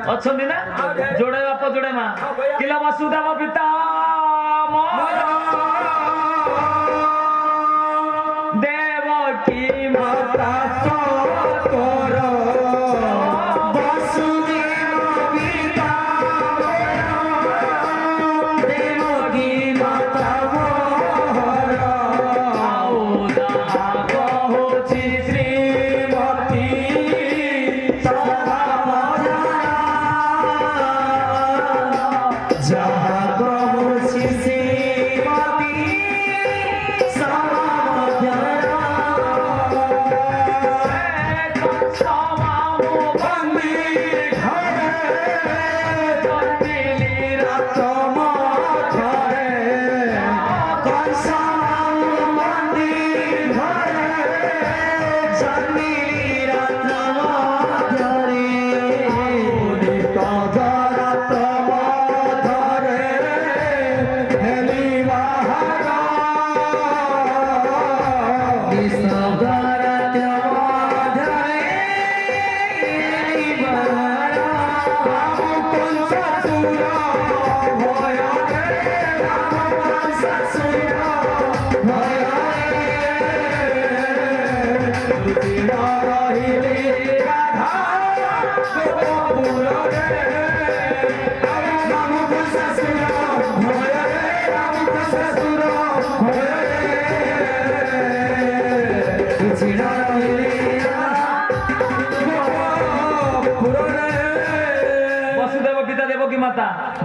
ଅଛନ୍ତି ନା ଯୋଡେ ବାପ ଯୋଡେ ମା କିଲା ବସୁଦେବ ପିତା ଦେବକୀ ମାତା ତୋର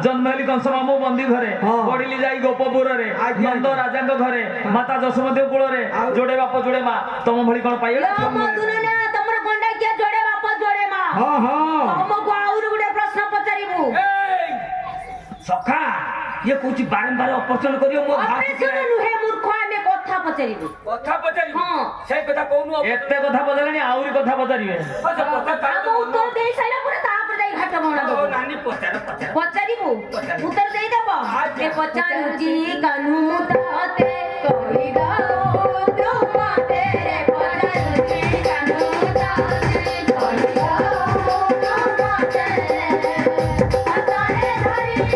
जन्म हेली कंस मामू बंदी घरे पढ़िली जाई गोपपुर रे नंद राजा घरे माता जशोमती कूल रे जोड़े बाप जोड़े माँ तुम भली कौन पाइल जोड़े बाप जोड़े माँ तुमको आउर गुडे प्रश्न पचारिबु सखा ये कुछ बारंबार अपचन करियो मो अपचन नुहे मूर्ख आमे कथा पचारिबु हां से कथा कोनु एते कथा पचारनी आउरी कथा पचारिबे अच्छा कथा उत्तर देई साइला पुरा तापर जाई घाट गणा दो नानी पचारिबु उत्तर देई देबो ए पचारुची कान्हू मुताते कहि गाओ ब्रह्मा तेरे पचारुची कान्हू मुताते कहि गाओ ब्रह्मा तेरे अतारे धरी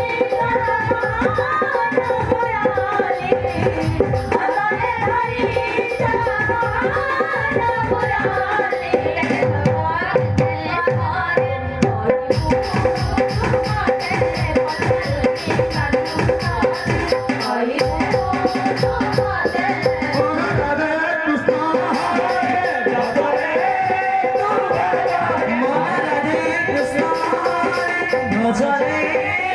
Sorry.